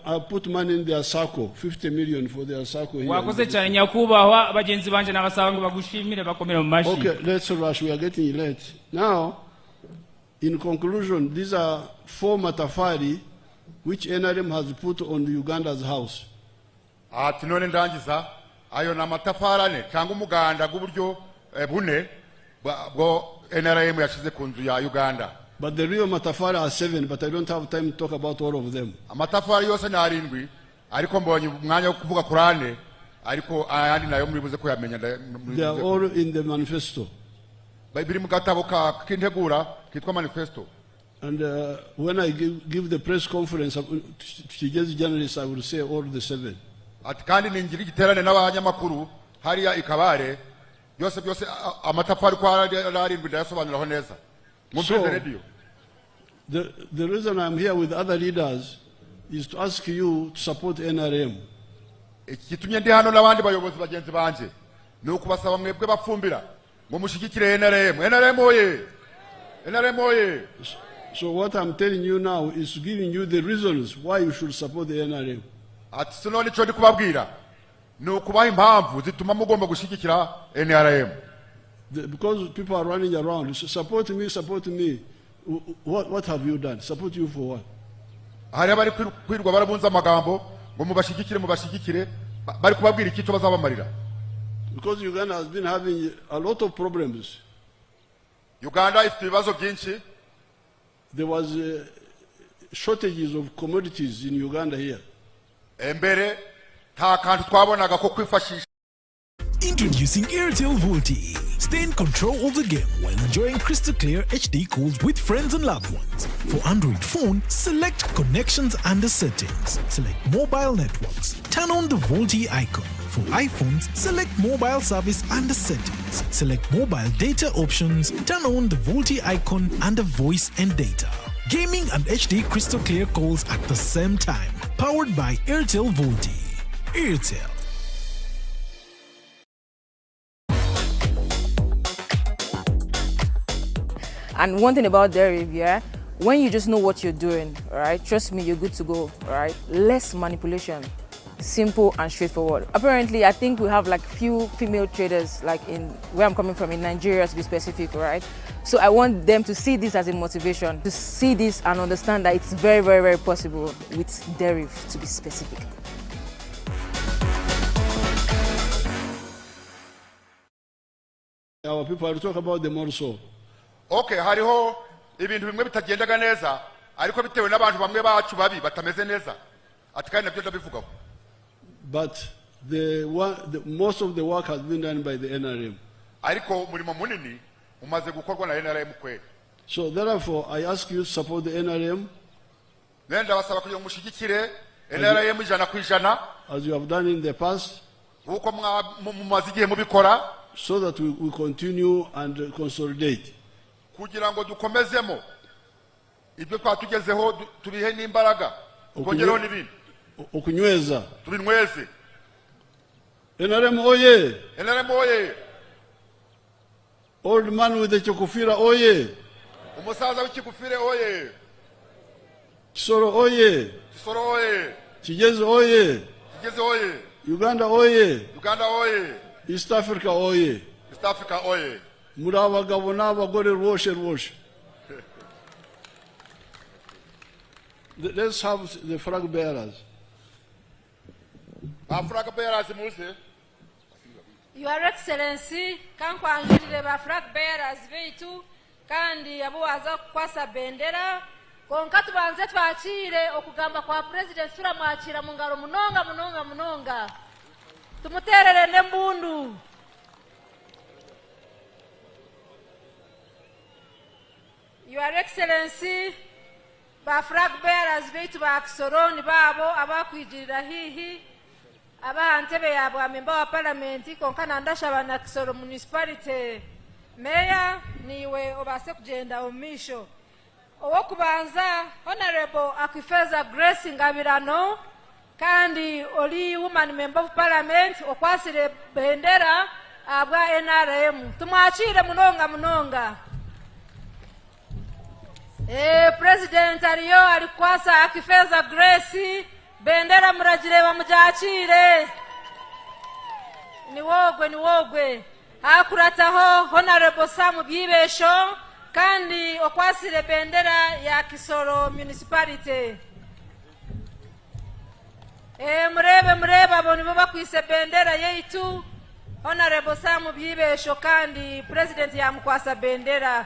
I put money in their circle, 50 million for their circle here. Wakoze cyane nyakubahwa bagenzi banje nabasaba ngo bagushimire bakomera mu mashi. Okay, let's rush. We are getting late. Now, in conclusion, these are 4 matafari which NRM has put on Uganda's house. None ndangiza ayo na matafarane cyangwa umuganda g'uburyo bune bwo NRM yashize ku nzu ya Uganda. But the real matafari are 7, but I don't have time to talk about all of them. Amatafari yose ni 7 ariko mbonye umwanya wo kuvuga Qur'ane ariko ayandi nayo muribuze ko yamenya. They are all in the manifesto. Biri mu gatabo ka kintegura kitwa manifesto. And when I give the press conference to the journalists, I will say all the 7. Kandi ningira igiterane n'abanyamakuru hariya ikabare yose byose amatafari kwa 7 ndayasobanuraho neza. So, the reason I'm here with other leaders is to ask you to support NRM. Ikitumye ndi hano n'abandi bayobozi bagenzi banje no kubasaba mwebwe bafumbira ngo mushigikire NRM. NRM oye! NRM oye! So what I'm telling you now is giving you the reasons why you should support the NRM. Ati sinone cyo ndi kubabwira no kubaha impamvu zituma mugomba gushigikira NRM. Because people are running around, support me, support me. What have you done? Support you for what? Hari bari kwirwa barabunza amagambo ngo mubashigikire bari kubabwira iki cyo bazabamarira. Because Uganda has been having a lot of problems. Uganda ifite ibibazo byinshi. There was shortages of commodities in Uganda here. Embere ta kantu twabonaga ko kwifashisha. Introducing Airtel VoLTE. Stay in control of the game while enjoying crystal clear HD calls with friends and loved ones. For Android phone, select connections under settings. Select mobile networks. Turn on the VoLTE icon. For iPhones, select mobile service under settings. Select mobile data options. Turn on the VoLTE icon under voice and data. Gaming and HD crystal clear calls at the same time. Powered by Airtel VoLTE. Airtel. And one thing about Deriv, yeah, when you just know what you're doing, all right, trust me, you're good to go, all right? Less manipulation, simple and straightforward. Apparently, I think we have like few female traders, like in where I'm coming from, in Nigeria to be specific, all right? So I want them to see this as a motivation, to see this and understand that it's very, very, very possible with Deriv, to be specific. Our people will talk about them also. Okay, hariho ibintu bimwe bitagendaga neza ariko bitewe n'abantu bamwe bacu babi batameze neza atikanye nabyo ndabivugaho. But most of the work has been done by the NRM. Ariko umurimo munini umaze gukorwa na NRM kweli. So therefore I ask you to support the NRM. Nenda basaba kugira mushigikire NRM 100%. As you have done in the past. Uko mumaze igihe mubikora. So that we continue and consolidate. Kugira ngo dukomezemo ibyo twatugezeho tubihe n'imbaraga kongereho n'ibindi okunyweza tubinyweze. NRM oye! NRM oye! Old man with the chokufira oye! Umusaza w'ikigufire oye! Kisoro oye! Kisoro oye! Kigezi oye! Kigezi oye! Uganda oye! Uganda oye! East Africa oye! East Africa oye! Muri abagabo n'abagore rwoshe. Let's have the flag bearers. Flag bearers muse. Your Excellency, kankwanjirire ba flag bearers beitu kandi abo waza kwasa bendera konka tubanze twakire okugamba kwa president turamwakira mu ngaro munonga tumuterere nembundu. Your Excellency, ba flag bearers beitu ba Kisoro ni babo abakwijirira hihi abantebe yabo amemba wa parliament konka nandashaba na Kisoro municipality meya niwe obase kugenda omisho owo kubanza Honorable Akifeza Grace Ngabirano kandi oli woman member of parliament okwasire bendera abwa NRM tumwachire munonga. President ariyo alikwasa Akifeza Grace bendera muragireba mujachire niwogwe akurataho Honorable Sam Byibesho kandi okwasire bendera ya Kisoro municipality. Murebe aboni bo bakwise bendera yeitu Honorable Sam Byibesho kandi president yamukwasa bendera.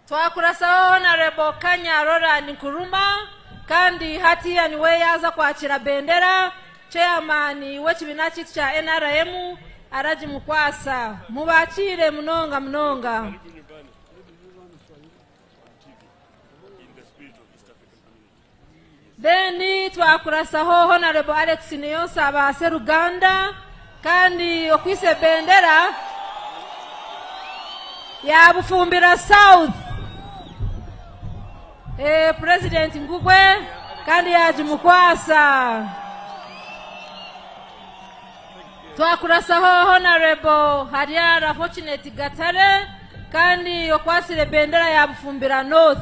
Twakurasaho Honorable Kanyarora Nkuruma kandi hatiya niwe yaza kwakira bendera chairman w'ekibina kitu cha NRM araji mukwasa mubakire munonga. Then twakurasaho Honorable Alex Niyonsa abase Ruganda kandi okwise bendera ya Bufumbira South. President Ngugwe kandi yaje mukwasa. Twakurasaho Honorable Hariara Fortunate Gatare kandi okwasire bendera ya Bufumbira North.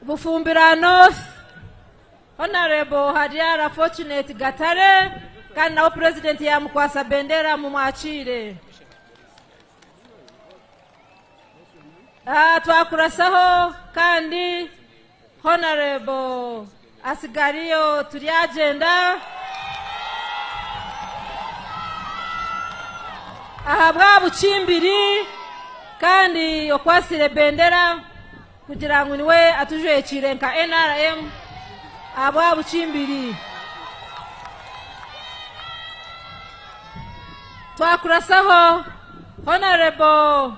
Bufumbira North Honorable Hariara Fortunate Gatare kandi nawo president ya mukwasa bendera mumwachire. Twakurasaho kandi Honorable Asigariyo turi agenda ahabwa bucimbiri kandi okwasire bendera kugira ngo niwe atujwe kirenka NRM ahabwa bucimbiri. Twakurasaho Honorable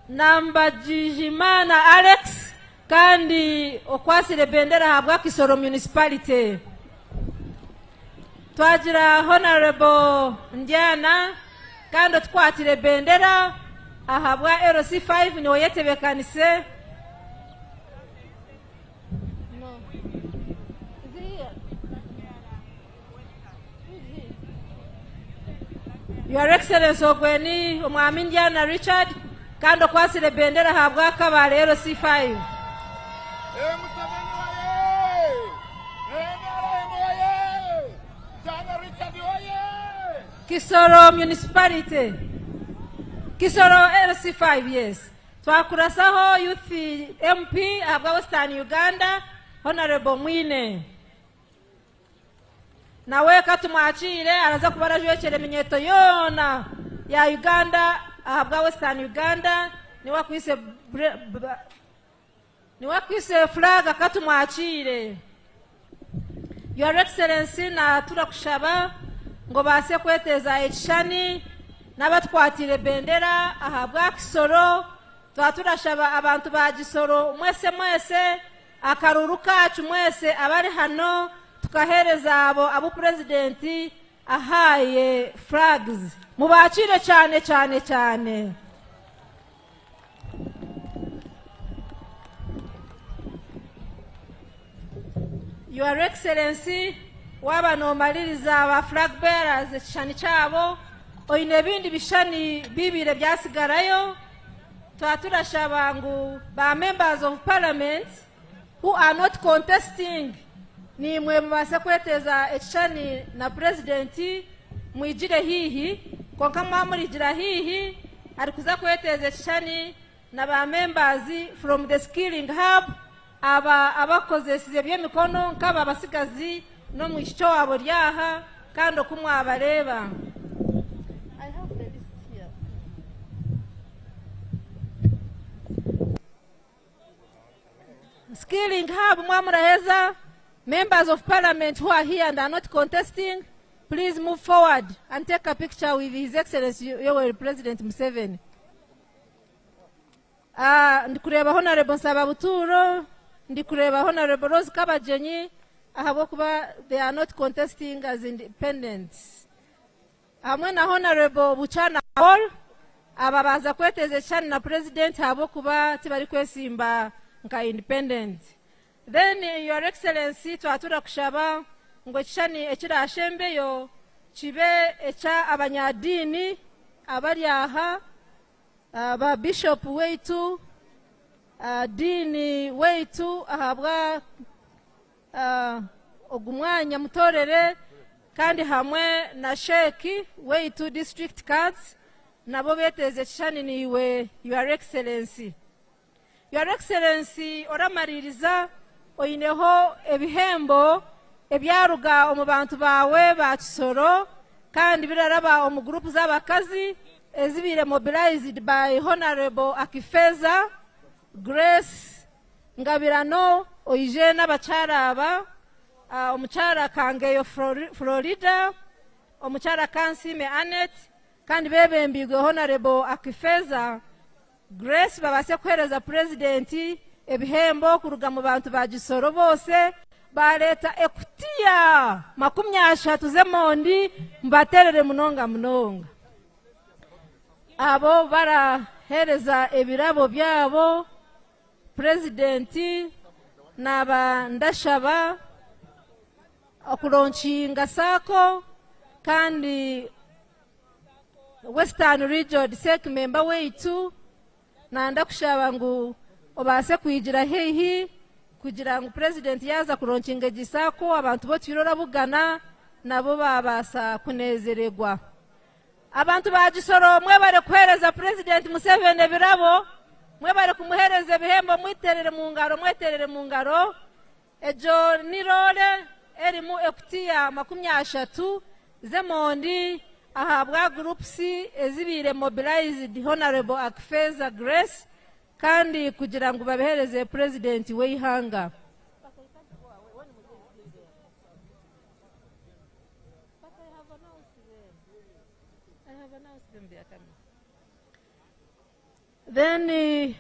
Nambajijimana Alex kandi okwasire bendera habwa Kisoro municipality. Twagira Honorable Ndiana kandi twatire bendera ahabwa RC5 niwe yetebekanise. Your Excellency ogweni omwami Ndiana Richard kandi okwasire bendera habwa Kabale RC5. Kisoro municipality. Kisoro RC5, yes. Twakurasaho youth MP habwa Western Uganda Honorable Mwine. Nawe katumwachire araza kubarajwe chere minyeto yona ya Uganda ahabwa Western Uganda niwakwise flag katumwachire. Your Excellency na turakushaba ngo base kweteza ekishani nabatwatire bendera ahabwa Kisoro. Twaturashaba abantu ba Kisoro mwese akaruru kacu mwese abari hano tukahereza abo president ahaye flags mubachire cyane. Your Excellency wabanomaliriza aba flag bearers ekishani cyabo oyine bindi bishani bibire byasigarayo. Twaturashaba ngo ba members of parliament who are not contesting nimwe mubase kweteza ekishani na president mwijire hihi konka mwamurigira hihi ari kuza kweteza ekishani naba members from the skilling hub abakozesize by'emikono nk'aba abasigazi no mu kico wabo lyaha kandi okumwa abareba. I have the list here. Skilling hub mwamuraheza. Members of Parliament who are here and are not contesting, please move forward and take a picture with His Excellency President Museveni. Ndikureba Honorable Nsababuturo, ndikureba Honorable Rose Kabajenyi, ahabokuba they are not contesting as independents. Hamwe na Honorable Buchana Hall, ababaza kweteze chani na President ahabokuba tibari kwesimba nka independent. Then Your Excellency twatura kushaba ngo chani ekira ashembeyo chibe echa abanyadini abari aha ba bishop weitu dini weitu ahabwa ogumwanya mutorere kandi hamwe na sheki weitu district cards nabo beteze chani niwe Your Excellency. Your Excellency oramaririza oyineho ebihembo ebyaruga omu bantu bawe ba Kisoro kandi biraraba omu group z'abakazi ezibire mobilized by Honorable Akifeza Grace Ngabirano oyije n'abakyara aba omukyara Kangeyo Florida omukyara Kansime Anet kandi bebembigwe Honorable Akifeza Grace babase kuhereza presidenti ebihembo kuruga mu bantu ba Kisoro bose baleta ekutiya 30 zemondi mbaterere munonga munonga abo barahereza ebirabo byabo presidenti naba ndashaba okulonchinga sako kandi Western Region SEC member weitu na ndakushaba ngu obase kwigira hehi kugira ngo president yaza kuronchinga gisako abantu bo twirora bugana nabo babasa kunezeregwa. Abantu ba Kisoro mwe bare kuhereza president Museveni birabo mwe bare kumuhereza bihembo mwiterere mu ngaro ejo nirole erimu ekutiya 30 zemondi ahabwa group C ezibire mobilized Honorable Akifeza Grace kandi kugira ngo babehereze president weihanga. Then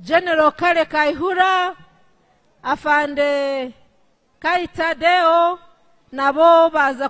General Kale Kaihura afande Kaita Deo nabo baza